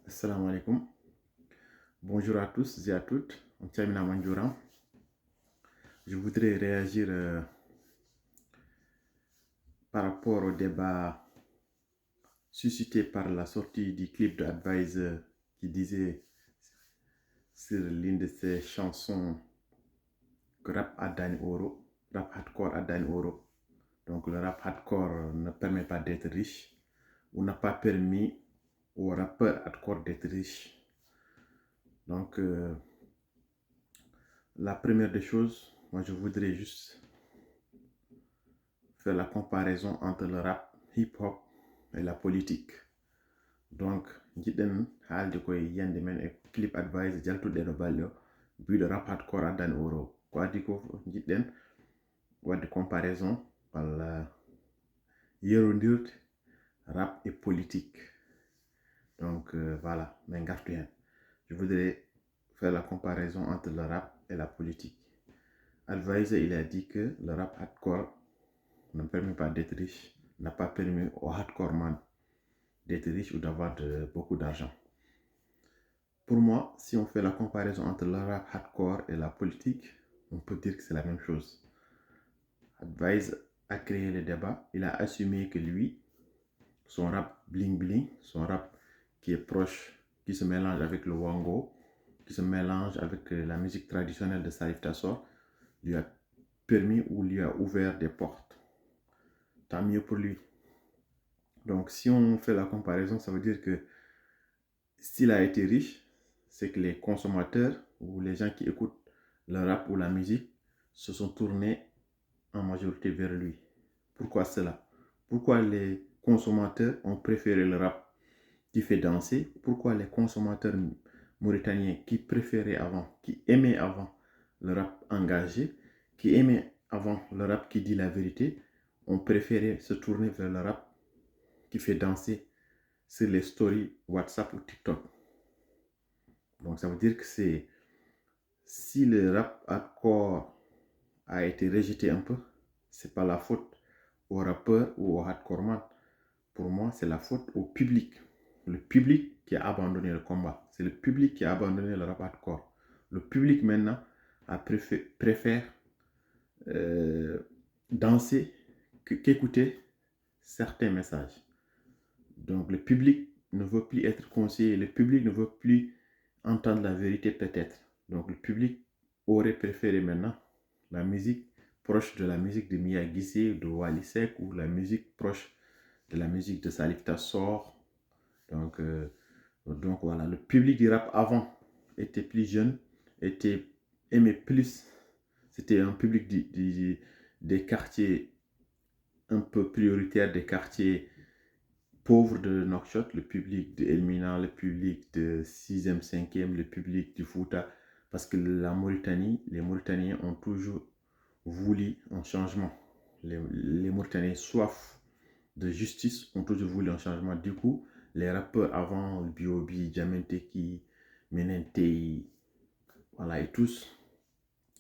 Assalamu alaikum. Bonjour à tous et à toutes. Mtiamina Manjouram. Je voudrais réagir par rapport au débat suscité par la sortie du clip de Advice qui disait sur l'une de ses chansons que rap Adani Oro, rap hardcore Adani Oro. Donc le rap hardcore ne permet pas d'être riche ou n'a pas permis aux rappeurs hardcore d'être riches. Donc la première des choses, moi je voudrais juste faire la comparaison entre le rap hip-hop et la politique. Donc, jiɗɗen haalde koye yiyande men e clip Advice jaltuɗe ɗo balɗe o biɗo rap hardcore addani oro ko addi ko jiɗɗen wadde comparaison walla yerodirde rap et politique. Donc voilà, min gartu hen. Je voudrais faire la comparaison entre le rap et la politique. Advice, il a dit que le rap hardcore ne permet pas d'être riche, n'a pas permis au hardcore man d'être riche ou d'avoir beaucoup d'argent. Pour moi, si on fait la comparaison entre le rap hardcore et la politique, on peut dire que c'est la même chose. Advice a créé le débat, il a assumé que lui, son rap bling bling, son rap qui est proche, qui se mélange avec le wango, qui se mélange avec la musique traditionnelle de Salif Tassor, lui a permis ou lui a ouvert des portes. Tant mieux pour lui. Donc si on fait la comparaison, ça veut dire que s'il a été riche, c'est que les consommateurs ou les gens qui écoutent le rap ou la musique se sont tournés en majorité vers lui. Pourquoi cela? Pourquoi les consommateurs ont préféré le rap qui fait danser? Pourquoi les consommateurs mauritaniens qui préféraient avant, qui aimaient avant le rap engagé, qui aimaient avant le rap qui dit la vérité, ont préféré se tourner vers le rap qui fait danser sur les stories WhatsApp ou TikTok? Donc ça veut dire que c'est si le rap hardcore a été rejeté un peu, c'est pas la faute au rappeur ou au hardcore man. Pour moi, c'est la faute au public. Le public qui a abandonné le combat. C'est le public qui a abandonné le rap hardcore. Le public maintenant préfère danser qu'écouter certains messages. Donc le public ne veut plus être conseillé, le public ne veut plus entendre la vérité peut-être. Donc le public aurait préféré maintenant la musique proche de la musique de Mia Guissé, de Wally Seck, ou la musique proche de la musique de Salif Tassor. Donc voilà, le public du rap avant était plus jeune, aimait plus. C'était un public des quartiers un peu prioritaires, des quartiers pauvres de Nouakchott, le public de Elmina, le public de 6e, 5e, le public du Fouta. Parce que la Mauritanie, les Mauritaniens ont toujours voulu un changement. Les Mauritaniens soif de justice ont toujours voulu un changement. Du coup, les rappeurs avant, le Biobi, Djamenteki, Menentei, voilà, et tous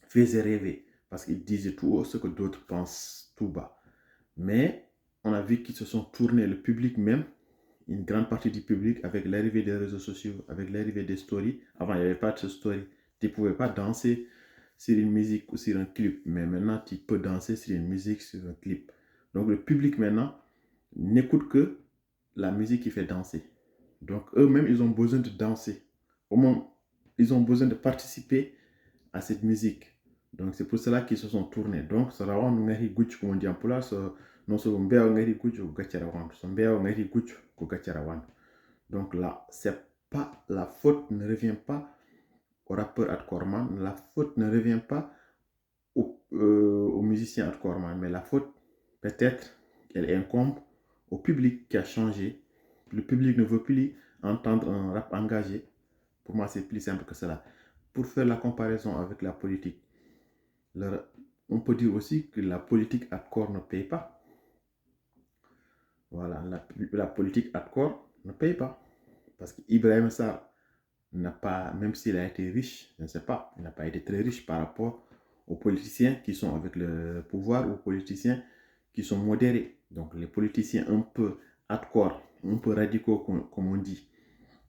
faisaient rêver parce qu'ils disaient tout haut ce que d'autres pensent tout bas. Mais on a vu qu'ils se sont tournés, le public même, une grande partie du public, avec l'arrivée des réseaux sociaux, avec l'arrivée des stories. Avant, il n'y avait pas de story. Tu ne pouvais pas danser sur une musique ou sur un clip. Mais maintenant, tu peux danser sur une musique, sur un clip. Donc, le public maintenant n'écoute que la musique qui fait danser. Donc, eux-mêmes, ils ont besoin de danser. Au moins, ils ont besoin de participer à cette musique. Donc, c'est pour cela qu'ils se sont tournés. Donc, ça va ngari gucci comme on dit en pula, non seulement mbéo ngari gucci ou gacharawan, so mbéo ngari gucci ou gacharawan. Donc là, c'est pas la faute ne revient pas au rappeur hardcore man, la faute ne revient pas au musicien hardcore man, mais la faute peut-être elle incombe au public qui a changé. Le public ne veut plus entendre un rap engagé. Pour moi, c'est plus simple que cela. Pour faire la comparaison avec la politique, on peut dire aussi que la politique hardcore ne paye pas. Voilà, la politique hardcore ne paye pas. Parce qu'Ibrahim Sarr n'a pas, même s'il a été riche, je ne sais pas, il n'a pas été très riche par rapport aux politiciens qui sont avec le pouvoir ou aux politiciens qui sont modérés. Donc les politiciens un peu hardcore, un peu radicaux, comme on dit.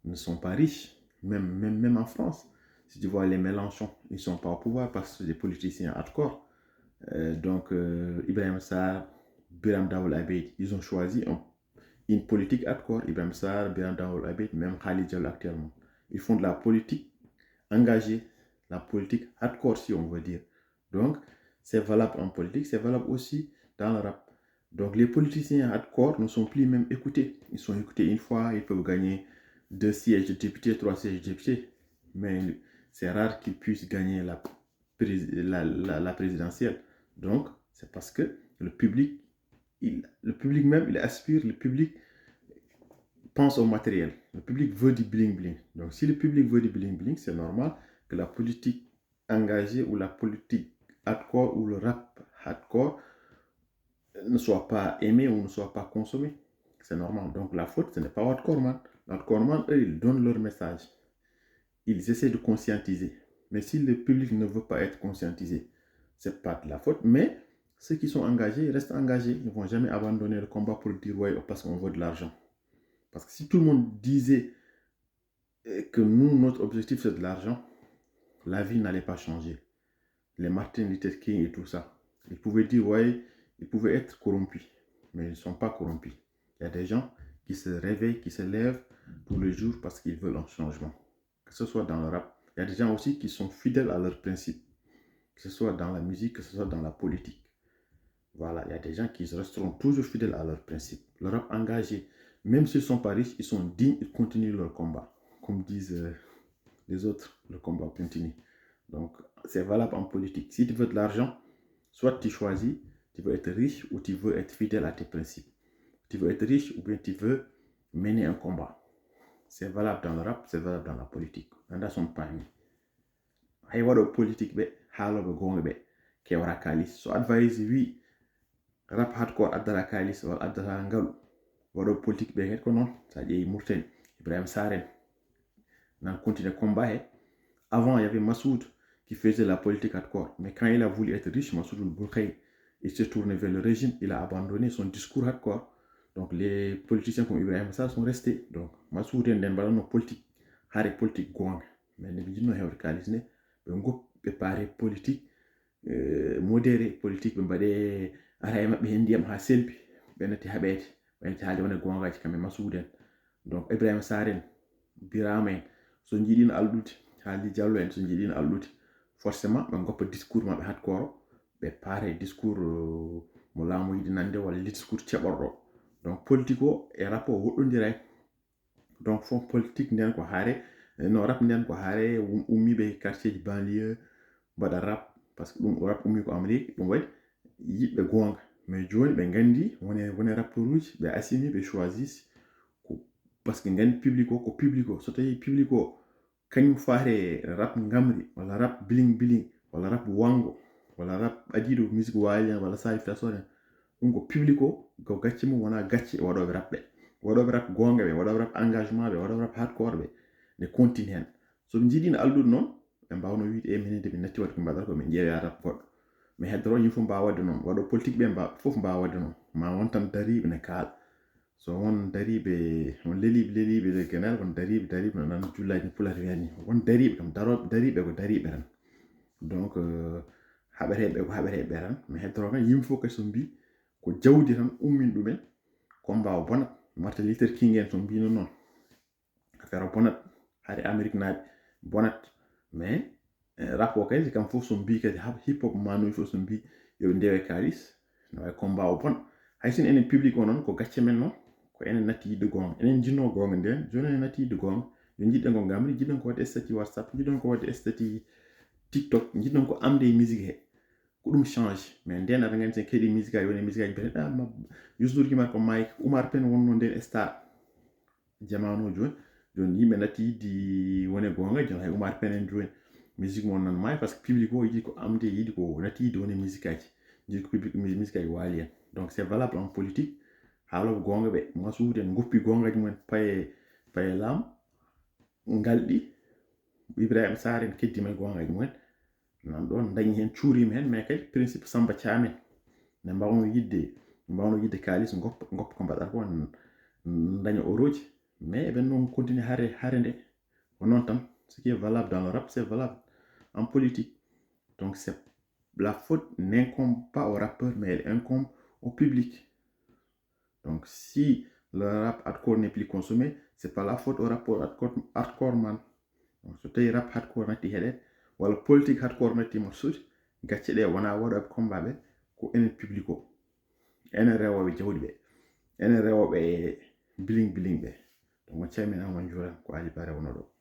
ne sont pas riches. Même en France, si tu vois les Mélenchon, ils ne sont pas au pouvoir parce que c'est des politiciens hardcore. Ibrahim Sarr, Biram Daoul Abeid, ils ont choisi une politique hardcore. Ibrahim Sarr, Biram Daoul Abeid, même Khalid Diallo actuellement. Ils font de la politique engagée, la politique hardcore si on veut dire. Donc, c'est valable en politique, c'est valable aussi dans le rap. Donc, les politiciens hardcore ne sont plus même écoutés. Ils sont écoutés une fois, ils peuvent gagner 2 sièges de députés, 3 sièges de députés. Mais c'est rare qu'ils puissent gagner la présidentielle. Donc, c'est parce que le public même, il aspire, le public pense au matériel. Le public veut du bling-bling. Donc, si le public veut du bling-bling, c'est normal que la politique engagée ou la politique hardcore ou le rap hardcore ne soit pas aimé ou ne soit pas consommé. C'est normal. Donc, la faute, ce n'est pas Hardcore Man. Hardcore Man, eux, ils donnent leur message. Ils essaient de conscientiser. Mais si le public ne veut pas être conscientisé, ce n'est pas de la faute. Mais ceux qui sont engagés, ils restent engagés. Ils ne vont jamais abandonner le combat pour dire ouais, parce qu'on veut de l'argent. Parce que si tout le monde disait que nous, notre objectif, c'est de l'argent, la vie n'allait pas changer. Les Martin Luther King et tout ça, ils pouvaient dire, ouais, ils pouvaient être corrompus, mais ils ne sont pas corrompus. Il y a des gens qui se réveillent, qui se lèvent tous les jours parce qu'ils veulent un changement. Que ce soit dans le rap, il y a des gens aussi qui sont fidèles à leurs principes. Que ce soit dans la musique, que ce soit dans la politique. Voilà, il y a des gens qui resteront toujours fidèles à leurs principes. Le rap engagé, même s'ils ne sont pas riches, ils sont dignes, ils continuent leur combat. Comme disent les autres, le combat continue. Donc, c'est valable en politique. Si tu veux de l'argent, soit tu choisis, tu veux être riche ou tu veux être fidèle à tes principes. Tu veux être riche ou bien tu veux mener un combat. C'est valable dans le rap, c'est valable dans la politique. Dans son panier. Hay waɗo politique ɓe haaloɓe gonga ɓe kewra kalis. So advise wi rap hardcore addata kalis walla addata ngalu. Waɗo politique ɓe het ko non. Ça ƴeewi Mauritanie, Ibrahim Sarr nan continue combat. Avant, il y avait Massoud qui faisait la politique hardcore. Mais quand il a voulu être riche, Massoud Bourkhaï, il s'est tourné vers le régime. Il a abandonné son discours hardcore. Donc, les politiciens comme Ibrahim Sarr sont restés. Donc, Massoud est une politique. Haré politique gouang. Mais les gens qui ont été préparé politique, modéré politique, mais araye mabbe hen ndiyam ha selbi benati habete benati haalde wona gongaji kambe Massoud en. Donc Ibrahim Sarr en Birama en so jiiɗino alɗude haaldi Diallo en so jiiɗino alɗude forcément ɓe goppa discours maɓɓe hardcore ɓe paare discours mo laamu yiɗi nande walla discours ceɓorɗo. Donc politique o e rap o woɗɗodiray. Donc fon politique nden ko haare no rap nden ko haare ummiɓe quartier ji banlieue mbaɗa rap par ce que ɗum rap ummi ko Amérique ɗum waɗi yiɓɓe gonga. Mais joni ɓe gandi wone rappeur uji ɓe assimi ɓe choisissent parce que gandi public o ko public o so tawi public o kañum faare rap ngamri walla rap bling bling walla rap wango walla rap adiɗo musique waali en walla Salif Tasor en ɗum ko public o ko gacce mum wona gacce waɗoɓe rap ɓe. Waɗoɓe rap gonga ɓe waɗoɓe rap engagement ɓe waɗoɓe rap hardcore ɓe ɓe continue hen. soɓe jiiɗino alɗude noon ɓe mbawno wiide e minen de ɓe natti wadde ko mbaɗata ko min ƴeewa rap goɗɗo. Mais heddoro yimɓe fof mbawa wadde noon. Waɗo politique ɓe fof mbawa wadde noon. Ma won tan dariɓe ne kaala. So won dariɓe won leliɓe de kenal won dariɓe no nan jullaji pulata wiyani won dariɓe kam dariɓe ko dariɓe tan. Donc haɓeteɓe ko haɓeteɓe tan. Mais heddoro kan yimɓe fof kadi so mbi ko jawdi tan ummin ɗumen combat o bonat. Martin Luther King en so mbino noon affaire o bonat haade Amérique naaɓe bonat. Mais rap o kadi kam fof so mbi kadi hip hop manoyi fof so mbi yo ndewe kalis no way combat o bon. Hay sin enen public o noon ko gacce men noon ko enen natti yidde gonga. Enen jinno gonga nden joni enen natti yidde gonga. Yo jiɗɗen ko ngamri jiɗɗen ko wadde statut WhatsApp jiɗɗen ko wadde statut TikTok jiɗɗen ko amde musique he ko ɗum change. Mais nden aɗa gandi sen keeɗi musique aji woni musique aji mbiyeteɗa Youssou Ndour gimata ko Mike Oumar Pène wonno nden star jamanu joni yimɓe natti yiddi wone gonga joni hay Oumar Pène en joni musique mon nan may parce que public o yiɗi ko amde yiɗi ko natti yidde woni musique aji yiɗi ko public musique aji waali en. Donc c'est valable en politique. Haaloɓe gonga ɓe Massoud en goppi gongaji mumen paye laam ngalɗi Ibrahima Sarr en keddima e gongaji mumen nan ɗon dañi hen cuurima hen. Mais kadi principe Samba Thiam en ne mbawno yidde kalis goppa ko mbaɗata ko daña oroji mais ben non continue harende non tam ce qui est valable dans le rap c'est valable en politique. Donc la faute n'incombe pas au rappeur mais elle incombe au public. Donc si le rap hardcore n'est plus consommé, c'est pas la faute au rapport hardcore man. Donc so tawi rap hardcore natti heɗen walla politique hardcore nattimo suuɗi gacce ɗe wona waɗoɓe combat ɓe ko enen public o enen rewoɓe jawɗi ɓe enen rewoɓe biling biling ɓe. Donc mo calminama juurama ko Ali Bara woni ɗo.